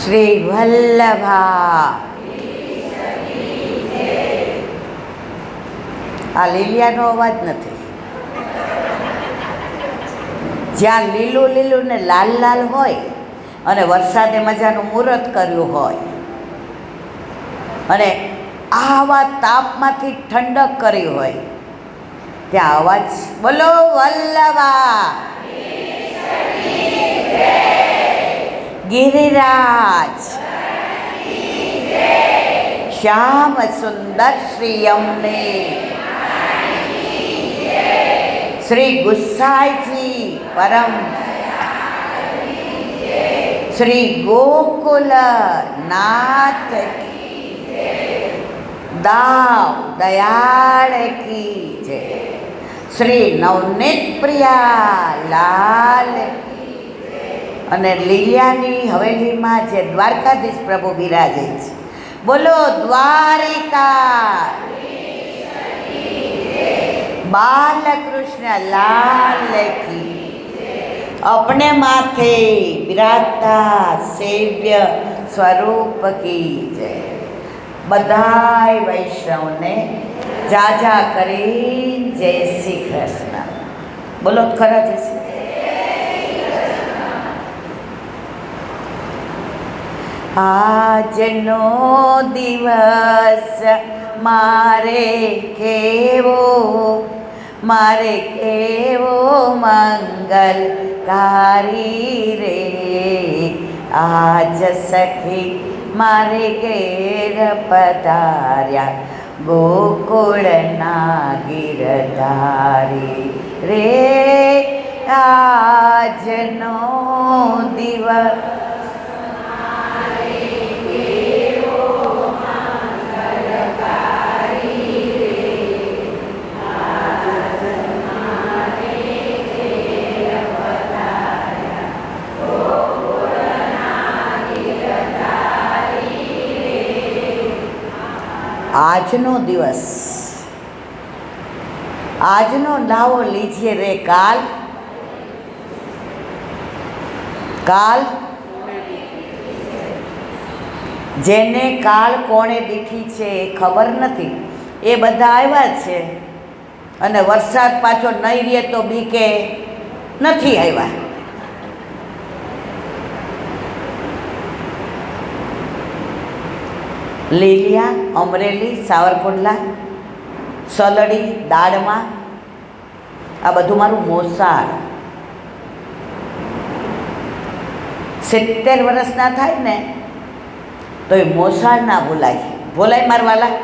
શ્રી વલ્લભા. આ લીલિયાનો અવાજ નથી. જ્યાં લીલું લીલું ને લાલ લાલ હોય અને વરસાદે મજાનું મુહૂર્ત કર્યું હોય અને આવા તાપમાંથી ઠંડક કરી હોય ત્યાં અવાજ બોલો વલ્લભા. ગિરિરાજ શ્યામ સુંદર શ્રી અમને શ્રી ગુસાઈજી પરમ શ્રી ગોકુલ નાથ દાવ દયાળ કી જય. શ્રી નવનીત પ્રિયા લાલ. અને લીલિયાની હવેલીમાં જે દ્વારકાધીશ પ્રભુ બિરાજે છે બોલો દ્વારિકા. બાલકૃષ્ણ લાલ કી. अपने माथे विराजता सेव्य स्वरूप की जय. बधाय वैष्णवने जाजा કરી જય શ્રી કૃષ્ણ. બોલો ખરા જય શ્રી. આજનો દિવસ મારે કેવો મંગલકારી રે. આજ સખી મારે ઘેર પધાર્યા ગોકુળના ગિરધારી રે. આજનો દિવસ આજનો દિવસ આજનો લાવો લીજીએ રે કાલ. કાલ જેને કાળ કોણે દીઠી છે એ ખબર નથી એ બધા આવ્યા છે અને વરસાદ પાછો નહીં રહે તો બીકે નથી આવ્યા. લીલિયા, અમરેલી, સાવરકુંડલા, સલડી, દાળમાં આ બધું મારું મોસાળ. 70 વર્ષના થાય ને તો એ મોસાળ ના ભૂલાય. ભૂલાય મારવાલા.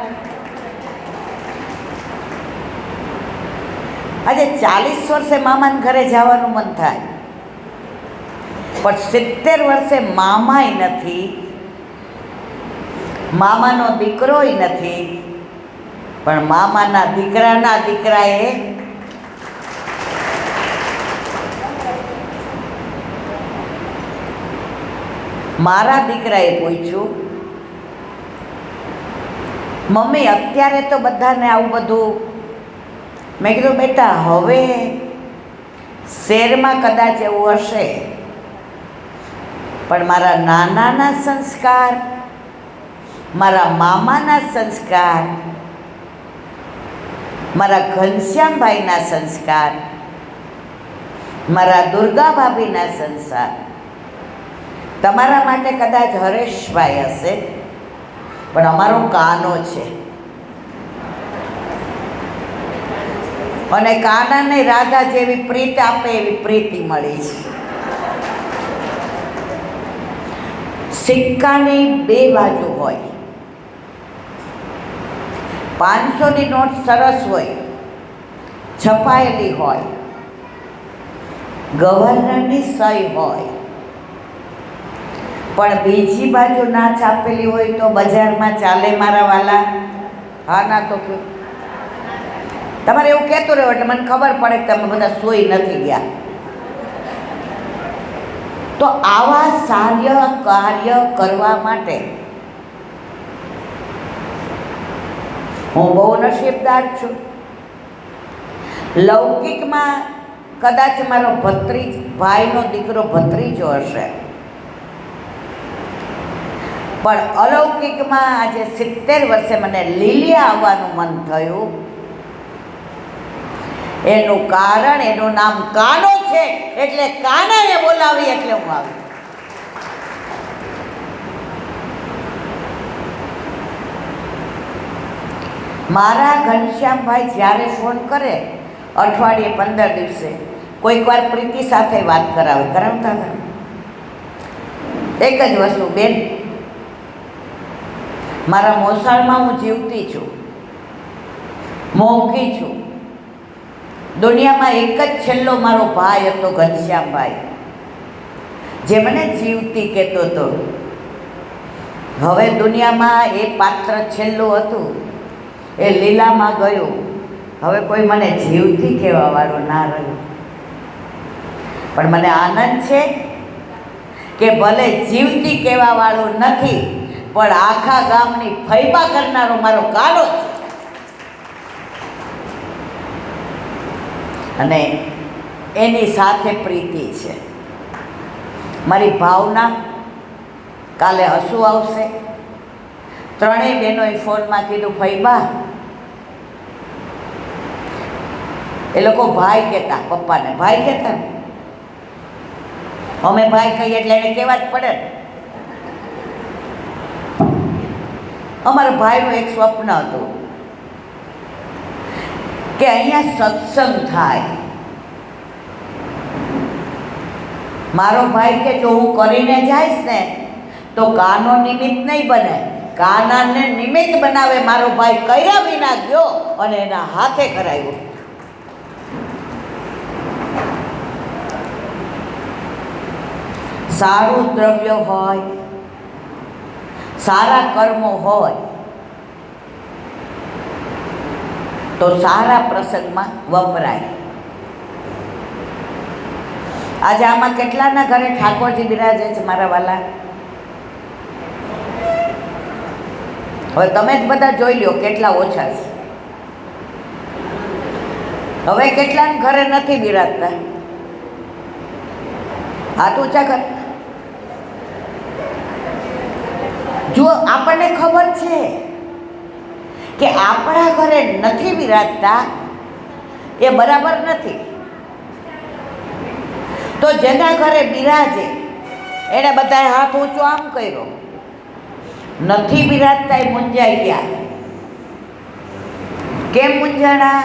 આજે 40 વર્ષે મામાને ઘરે જવાનું મન થાય પણ 70 વર્ષે મામાય નથી, મામાનો દીકરોય નથી, પણ મામાના દીકરાના દીકરાએ મારા દીકરાએ પૂછ્યું, મમ્મી અત્યારે તો બધાને આવું બધું. મેં કીધું બેટા હવે શહેરમાં કદાચ એવું હશે પણ મારા નાનાના સંસ્કાર, મારા મામાના સંસ્કાર, મારા ઘનશ્યામભાઈના સંસ્કાર, મારા દુર્ગા ભાભીના સંસ્કાર તમારા માટે કદાચ હરેશભાઈ હશે પણ અમારો કાનો છે. અને કાનાને રાધા જેવી પ્રીત આપે એવી પ્રીતિ મળી છે. સિક્કાની 2 બાજુ હોય. 500ની નોટ સરસ હોય, છપાયેલી હોય, ગવર્નરની સહી હોય, પણ બીજી બાજુ ના છાપેલી હોય તો બજારમાં ચાલે મારા વાલા? હા ના તો કે તમારે એવું કહેતું રહ્યો એટલે મને ખબર પડે કે તમે બધા સોઈ નથી ગયા. તો આવા સાર્ય કાર્ય કરવા માટે હું બહુ નસીબદાર છું. લૌકિકમાં કદાચ મારો ભાઈનો દીકરો ભત્રીજો હશે પણ અલૌકિકમાં આજે 70 વર્ષે મને લીલિયા આવવાનું મન થયું. એનું કારણ, એનું નામ કાનો છે, એટલે કાનાને બોલાવી એટલે હું આવી. મારા ઘનશ્યામભાઈ જ્યારે ફોન કરે અઠવાડિયે 15 દિવસે, કોઈક વાર પ્રીતિ સાથે વાત કરાવતા હતા. એક જ વસ્તુ, બેન મારા મોસાળમાં હું જીવતી છું, મોંઘી છું. દુનિયામાં એક જ છેલ્લો મારો ભાઈ હતો, ઘનશ્યામભાઈ, જે મને જીવતી કહેતો હતો. હવે દુનિયામાં એ પાત્ર છેલ્લું હતું, એ લીલામાં ગયું. હવે કોઈ મને જીવતી કહેવાવાળો ના રહ્યો. પણ મને આનંદ છે કે ભલે જીવતી કહેવાવાળું નથી, પણ આખા ગામની ફૈબા કરનારો મારો કાળો છે. અને એની સાથે પ્રીતિ છે. મારી ભાવના, કાલે હસવું આવશે. ત્રણેય બહેનોએ ફોનમાં કીધું, ફૈબા, એ લોકો ભાઈ કહેતા, પપ્પાને ભાઈ કહેતા ને, અમે ભાઈ કહીએ એટલે એને કહેવા જ પડે. અમારા ભાઈનું એક સ્વપ્ન હતું કે અહીંયા સત્સંગ થાય. મારો ભાઈ કે જો હું કરીને જઈશ ને તો કાનો નિમિત્ત નહીં બને, કાનાને નિમિત્ત બનાવે. મારો ભાઈ કર્યા વિના ગયો અને એના હાથે કરાવ્યું. સારું દ્રવ્ય હોય, સારા કર્મો હોય તો સારા પ્રસંગમાં વપરાય. આજે આમાં કેટલાના ઘરે ઠાકોરજી બિરાજે છે મારા વાલા? હવે તમે જ બધા જોઈ લો કેટલા ઓછા છે. હવે કેટલાના ઘરે નથી બિરાજતા? હાથ ઊંચા કર. જો આપણને ખબર છે કે આપણા ઘરે નથી બિરાજતા, એ બરાબર નથી. તો જેના ઘરે બિરાજે એને બધાએ હાથ ઊંચો આમ કર્યો. નથી બિરાજતા એ મૂંઝાઈ ગયા. કેમ મૂંઝાણા?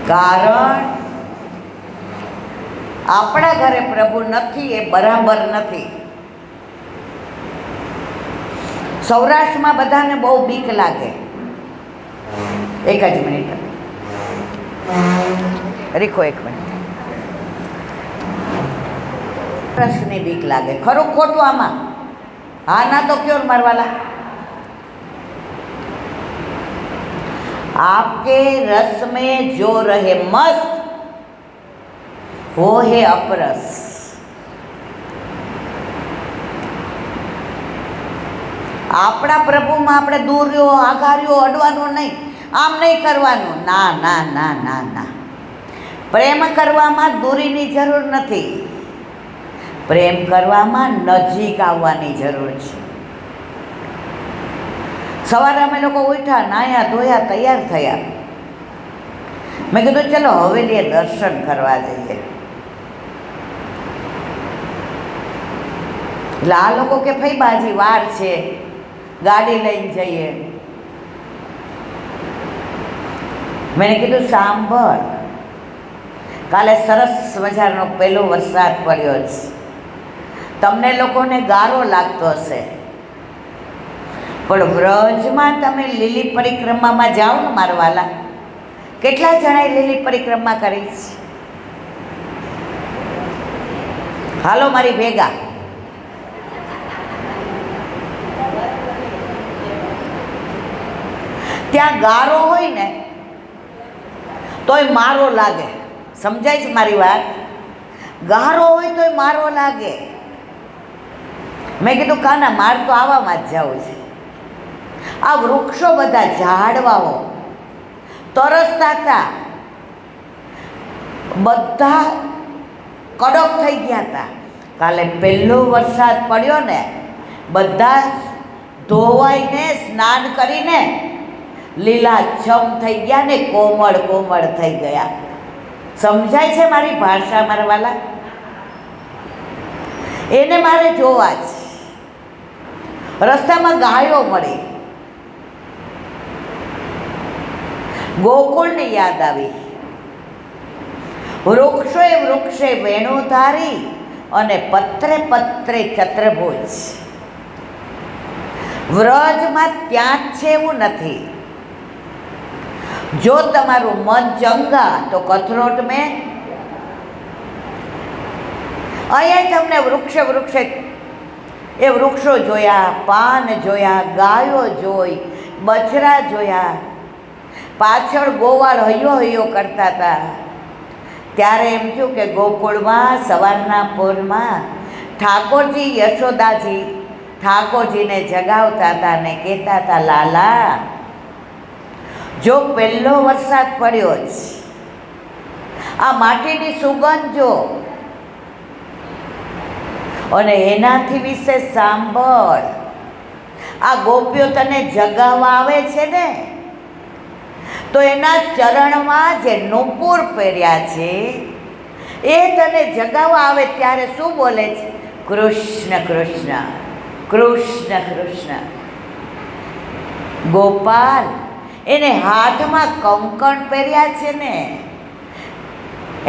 કારણ આપણા ઘરે પ્રભુ નથી, એ બરાબર નથી. સૌરાષ્ટ્રમાં બધાને બહુ બીક લાગે. એક જ મિનિટ રીખો, એક મિનિટ. પ્રશ્નની બીક લાગે. ખરું ખોટું આમાં? હા ના તો ક્યોર મારવાલા. आपके रस में जो रहे मस्त वो है अपरस. આપણા પ્રભુમાં આપણે દૂર રહ્યો, આઘાર્યો, અડવાનું નહીં, આમ નહીં કરવાનું. ના ના ના ના ના. પ્રેમ કરવામાં દૂરીની જરૂર નથી, પ્રેમ કરવામાં નજીક આવવાની જરૂર છે. સવારે અમે લોકો ઉઠ્યા, નાહ્યા ધોયા, તૈયાર થયા. મેં કીધું ચલો હવેલીએ દર્શન કરવા જઈએ. એટલે આ લોકો કે ફઈબા હજી વાર છે, ગાડી લઈને જઈએ. મેં કીધું સાંભળ, કાલે સરસ મજાનો પહેલો વરસાદ પડ્યો છે. તમને લોકોને ગારો લાગતો હશે, પણ વ્રજમાં તમે લીલી પરિક્રમામાં જાઓ ને મારા વાલા. કેટલા જણાએ લીલી પરિક્રમા કરી છે? હાલો મારી ભેગા. ત્યાં ગારો હોય ને તોય મારો લાગે. સમજાય છે મારી વાત? ગારો હોય તોય મારો લાગે. મેં કીધું કાના, માર તો આવામાં જ જવું છે. આ વૃક્ષો બધા, ઝાડવાઓ તરસતા હતા, બધા કડક થઈ ગયા હતા. કાલે પહેલો વરસાદ પડ્યો ને, બધા ધોવાઈને સ્નાન કરીને લીલાછમ થઈ ગયા ને કોમળ કોમળ થઈ ગયા. સમજાય છે મારી ભાષા મારા વાલા? એને મારે જોવા જ. રસ્તામાં ગાયો મળી, ગોકુળની યાદ આવી. વૃક્ષે વેણુ ધારી અને પત્રે પત્રે ચત્રભુજ. વ્રજમાં ત્યાં જ છે એવું નથી. જો તમારું મન ચંગા તો કથરોટ મેં. અહીંયા તમને વૃક્ષે એ વૃક્ષો જોયા, પાન જોયા, ગાયો જોઈ, બછડા જોયા. પાછળ ગોવાળ હૈયો કરતા હતા. ત્યારે એમ થયું કે ગોકુળમાં સવારના પોરમાં ઠાકોરજી યશોદાજી ઠાકોરજીને જગાવતા હતા ને કહેતા હતા, લાલા જો પહેલો વરસાદ પડ્યો જ, આ માટીની સુગંધ જો, અને એનાથી વિશે સાંભળ. આ ગોપીઓ તને જગાવવા આવે છે ને, તો એના ચરણમાં જે નુપુર પહેર્યા છે એ તને જગાવવા આવે ત્યારે શું બોલે છે? કૃષ્ણ કૃષ્ણ કૃષ્ણ કૃષ્ણ. ગોપાલ એને હાથમાં કંકણ પહેર્યા છે ને,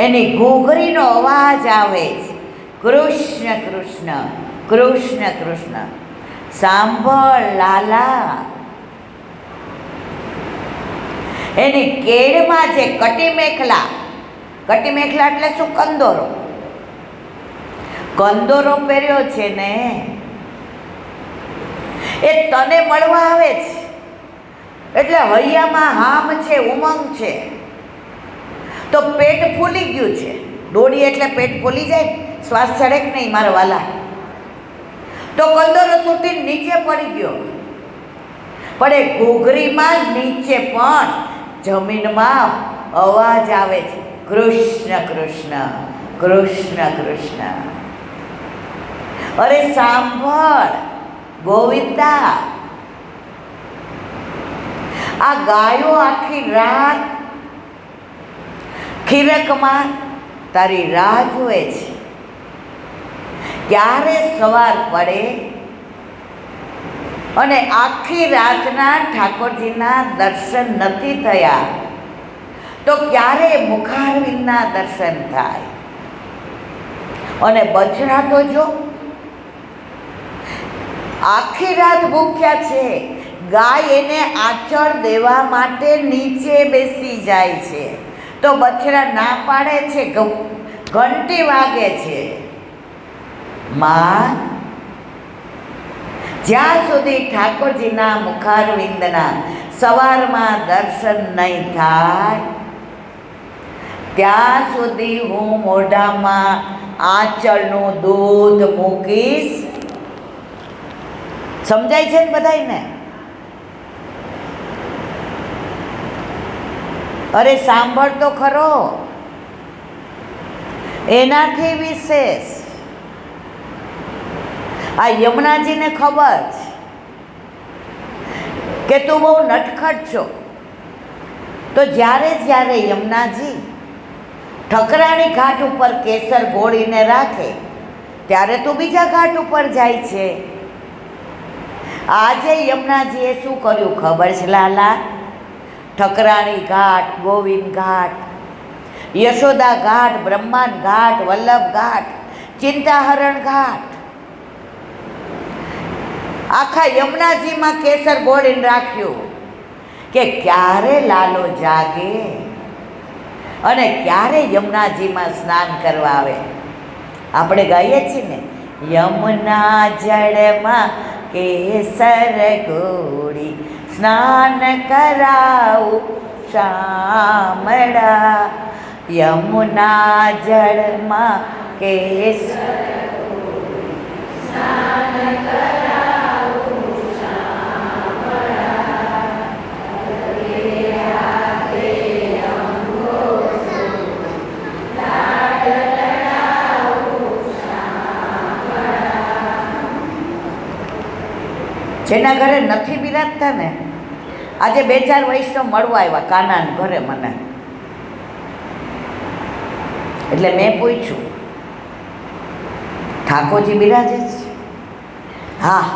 એની ઘૂઘરીનો અવાજ આવે છે, કૃષ્ણ કૃષ્ણ કૃષ્ણ કૃષ્ણ. સાંભળ લાલા. એની કેળમાં જે કટી મેખલા એટલે શું? કંદોરો પહેર્યો છે ને, એ તને મળવા આવે છે. એટલે હૈયામાં હામ છે, ઉમંગ છે. તો પેટ ફૂલી ગયું છે. દોડી એટલે પેટ ફૂલી જાય, શ્વાસ ચડે કે નહીં મારા વાલા? તો કંદોરો તૂટીને નીચે પડી ગયો, પણ એ ઘૂઘરીમાં નીચે પણ જમીનમાં અવાજ આવે છે, કૃષ્ણ કૃષ્ણ કૃષ્ણ કૃષ્ણ. અરે સાંભળ ગોવિંદા, આ ગાયો આખી રાત ખીરકમાં તારી રાહ જુએ છે. ક્યારે સવાર પડે અને આખી રાતના ઠાકોરજીના દર્શન નથી થયા તો ક્યારે મુખારવિંદના દર્શન થાય? અને બછડા તો જો આખી રાત ભૂખ્યા છે. ગાય એને આંચળ દેવા માટે નીચે બેસી જાય છે, તો બછડા ના પાડે છે, ઘંટી વાગે છે. માં, જ્યાં સુધી ઠાકોરજીના મુખારવિંદના સવારમાં દર્શન નહીં થાય ત્યાં સુધી હું મોઢામાં આંચળનું દૂધ મૂકીશ. સમજાય છે ને બધાયને? અરે સાંભળ તો ખરો. એનાથી વિશેષ આ યમુનાજીને ખબર છે કે તું બહુ નટખટ છો, તો જ્યારે યમુનાજી ઠકરાણી ઘાટ ઉપર કેસર ઘોળીને રાખે ત્યારે તું બીજા ઘાટ ઉપર જાય છે. આજે યમુનાજીએ શું કર્યું ખબર છે લાલા? ઠકરાણી ઘાટ, ગોવિંદ ઘાટ, યશોદા ઘાટ, બ્રહ્માંડ ઘાટ, વલ્લભ ઘાટ, ચિંતાહરણ ઘાટ, આખા યમુનાજીમાં કેસર ઘોળીને રાખ્યું કે ક્યારે લાલો જાગે અને ક્યારે યમુનાજીમાં સ્નાન કરવા આવે. આપણે ગાઈએ છીએ ને, યમુના જળમાં કેસર ઘોળી સ્નાન કરાવું શામળા. યમુના જળમાં કેસર સ્નાન કરાવું શામળા. જેના ઘરે નથી બિરાજતા ને, આજે 2-4 વૈષ્ણવ મળવા આવ્યા કાનાને ઘરે મને, એટલે મેં પૂછ્યું ઠાકોરજી બિરાજે છે? હા.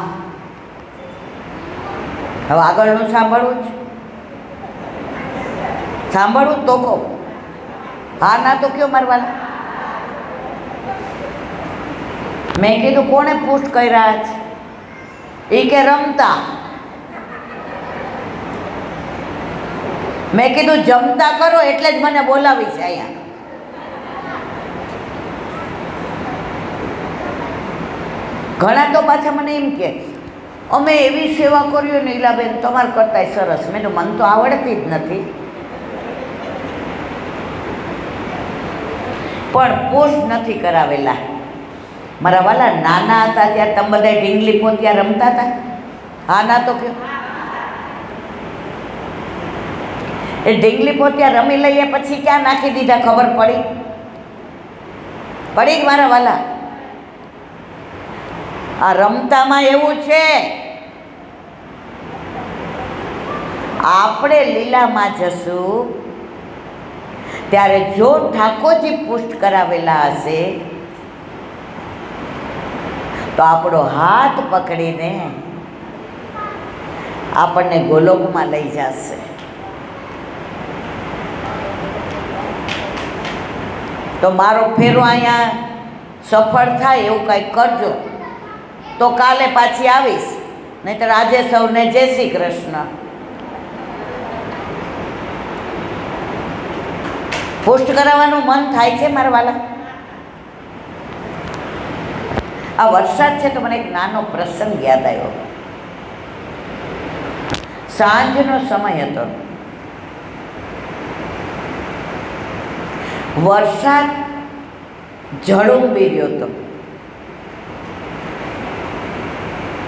હવે આગળનું સાંભળવું જ? સાંભળવું તો કહો. હા ના તો કયો મારવાલા. મેં કીધું કોણે પુષ્ટ કર્યા છે? એ કે રમતા. મેં કીધું જમતા કરો એટલે જ મને બોલાવી છે અહીંયા. ઘણા તો પાછા મને એમ કે અમે એવી સેવા કર્યું ને ઈલાબેન તમારા કરતાંય સરસ. મેં તો મન તો આવડતી જ નથી, પણ પુષ્ટ નથી કરાવેલા. મારા વાલા નાના હતા ત્યારે તમે બધા ઢીંગલી પોતિયા રમતા હતા? હા ના તો કયો. એ ઢીંગલી પોતિયા રમી લઈએ પછી ક્યાં નાખી દીધા ખબર પડી? પડી જ મારા વાલા. આ રમતામાં એવું છે, આપણે લીલામાં જશું ત્યારે જો ઠાકોરજી પુષ્ટ કરાવેલા હશે તો આપણો હાથ પકડીને આપણને ગોલોકમાં લઈ જશે. તો મારો ફેરો અહીંયા સફળ થાય એવું કંઈક કરજો, તો કાલે પાછી આવીશ. નહીંતર આજે સૌને જય શ્રી કૃષ્ણ. પુષ્ટ કરાવવાનું મન થાય છે મારા વાલા. આ વરસાદ છે તો મને એક નાનો પ્રસંગ યાદ આવ્યો. સાંજનો સમય હતો, વરસાદ ઝળુંબી રહ્યો હતો.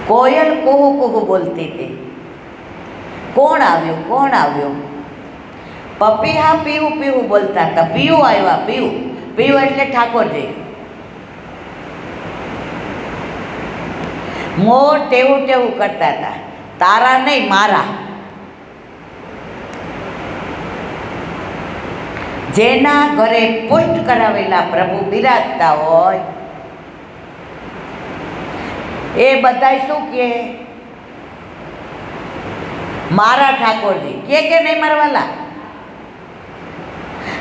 કોયલ કુહુ કુહુ બોલતી હતી. કોણ આવ્યું, કોણ આવ્યું? પપીહા પીવું પીવું બોલતા હતા. પીવું આવ્યા, પીવું. પીવું એટલે ઠાકોરજી. મોર ટેવું ટેવું કરતા હતા. તારા નહીં, મારા. જેના ઘરે પુષ્ટ કરાવેલા પ્રભુ બિરાજતા હોય એ બધાય શું કહે? મારા ઠાકોરજી. કે નહીં મારા વાલા?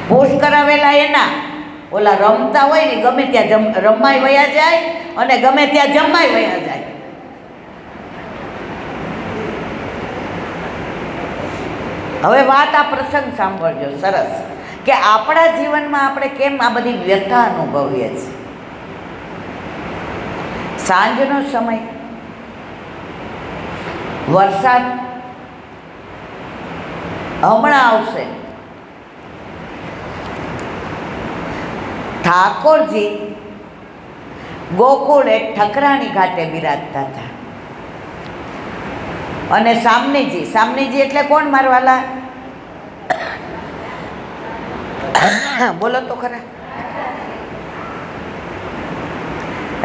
પુષ્ટ કરાવેલા એના. ઓલા રમતા હોય ને ગમે ત્યાં રમાય વયા જાય અને ગમે ત્યાં જમાય વયા જાય. હવે વાત આ પ્રસંગ સાંભળજો, સરસ. કે આપણા જીવનમાં આપણે કેમ આ બધી વ્યથા અનુભવીએ છીએ. સાંજનો સમય, વરસાદ હમણાં આવશે. ઠાકોરજી ગોકુળે ઠકરાણી ઘાટે બિરાજતા હતા અને સામનીજી, સામનીજી એટલે કોણ મારવાલા? બોલો તો ખરા.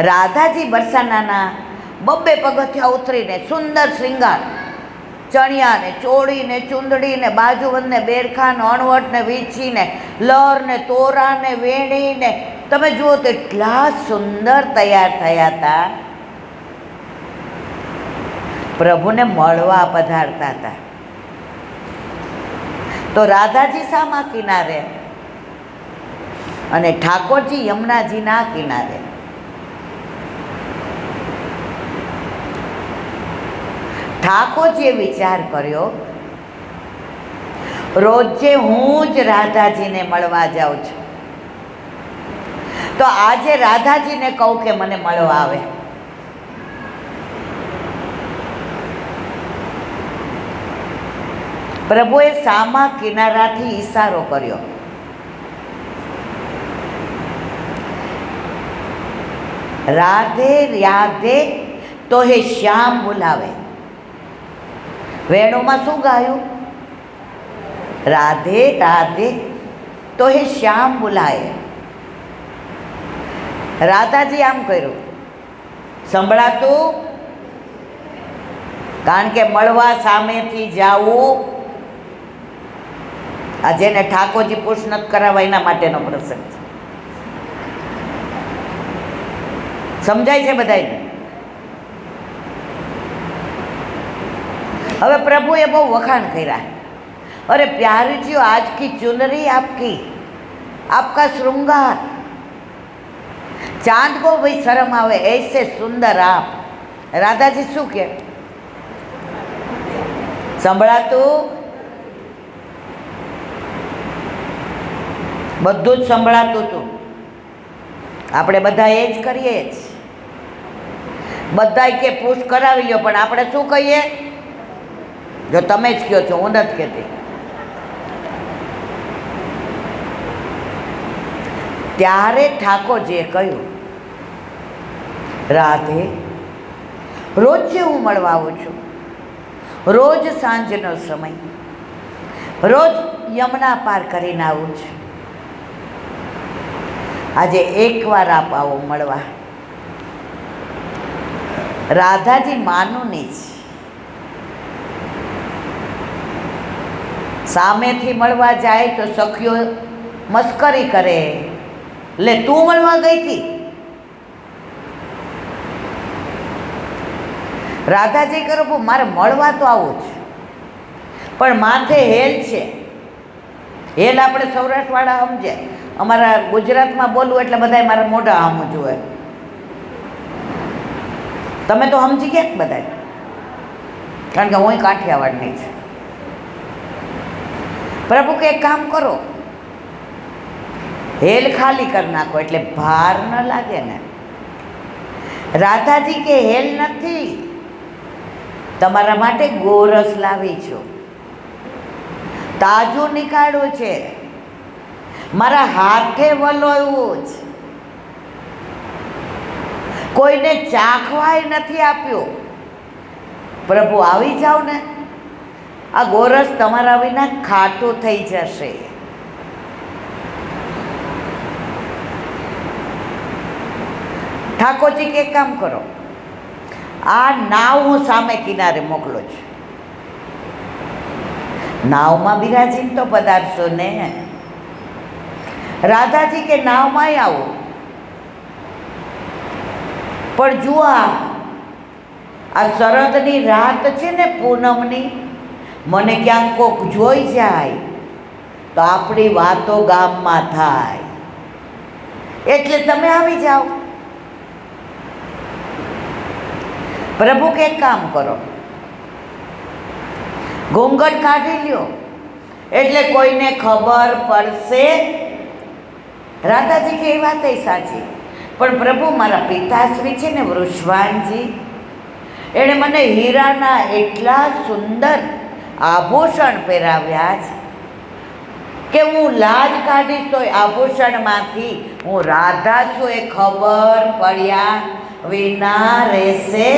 રાધાજી બરસાનાના 2 પગથિયા ઉતરીને સુંદર શ્રૃંગાર, ચણિયા ને ચોળી ને ચૂંદડી ને બાજુબંધ ને બેરખા ને અણવટ ને વીંછી ને લર ને તોરા ને વેણી ને તમે જુઓ તો એટલા સુંદર તૈયાર થયા હતા. પ્રભુને મળવા પધારતા હતા. તો રાધાજી સામા કિનારે અને ઠાકોરજી યમુનાજીના કિનારે. ઠાકોરજીએ વિચાર કર્યો, રોજે હું જ રાધાજીને મળવા જાઉં છું, તો આજે રાધાજીને કહું કે મને મળવા આવે. પ્રભુએ સામા કિનારાથી ઈશારો કર્યો. રાધે રાધે તો હે શ્યામ બોલાવે. વેણુમાં શું ગાયું? રાધે રાધે તો હે શ્યામ બોલાય. રાધાજી આમ કર્યું, સંભળાતું કારણ કે મળવા સામેથી જાવું, આ જેને ઠાકોરજી પુશ નથી કરાવવા એના માટેનો પ્રસંગ છે. સમજાય છે બધાને? હવે પ્રભુએ બહુ વખાણ કર્યા. અરે પ્યારીજીઓ, આજ કી ચુનરી આપકી, આપકા શ્રૃંગાર, ચાંદ કો ભાઈ શરમ આવે ऐसे સુંદર આપ. રાધાજી શું કે સંભળાતું? બધું જ સંભળાતું હતું. આપણે બધા એ જ કરીએ જ. બધા કે પુશ કરાવી લ્યો, પણ આપણે શું કહીએ? જો તમે જ કહો છો, હું નથી કહેતી. ત્યારે ઠાકોરજીએ કહ્યું, રાધે, રોજ જે હું મળવા આવું છું, રોજ સાંજનો સમય, રોજ યમુના પાર કરીને આવું છું. આજે એકવાર આપ આવો મળવા. રાધાજી માનું નહીં જ. સામેથી મળવા જાય તો સખીઓ મસ્કરી કરે, લે તું મળવા ગઈ હતી. રાધાજી કરો, મારે મળવા તો આવું છે, પણ માથે હેલ છે. હેલ આપણે સૌરાષ્ટ્રવાળા સમજે, અમારા ગુજરાતમાં બોલવું એટલે બધા મારા મોઢા આમ જુએ. તમે તો સમજી ગયા બધા, કારણ કે હું કાઠિયાવાડની છું. પ્રભુ કે એક કામ કરો, હેલ ખાલી કરી નાખો એટલે ભાર ન લાગે ને. રાધાજી કે હેલ નથી, તમારા માટે ગોરસ લાવી છું, તાજું નીકાળ્યું છે, મારા હાથે વલોવ્યું જ, કોઈને ચાખવાય નથી આપ્યું. પ્રભુ આવી જાઓ ને, આ ગોરસ તમારા વિના ખાટું થઈ જશે. ઠાકોરજી કે કામ કરો, આ નાવ હું સામે કિનારે મોકલું છું, નાવમાં બિરાજીને તો પધારશો ને. રાધાજી કે નાવમાં આવો, પણ જુઓ આ શરદની રાત છે ને, પૂનમની, મને ક્યાંક કોક જોઈ જાય તો આપણી વાતો ગામમાં થાય, એટલે તમે આવી જાઓ. પ્રભુ કે કામ કરો, ઘૂંઘટ કાઢી લ્યો એટલે કોઈને ખબર પડશે. રાધાજી કે એ વાત સાચી, પણ પ્રભુ મારા પિતાશ્રી છે ને વૃષભાનજી, એણે મને હીરાના એટલા સુંદર આભૂષણ પહેરાવ્યા છે કે હું લાજ કાઢીશ તો આભૂષણમાંથી હું રાધા છું એ ખબર પડ્યા વિના રહેશે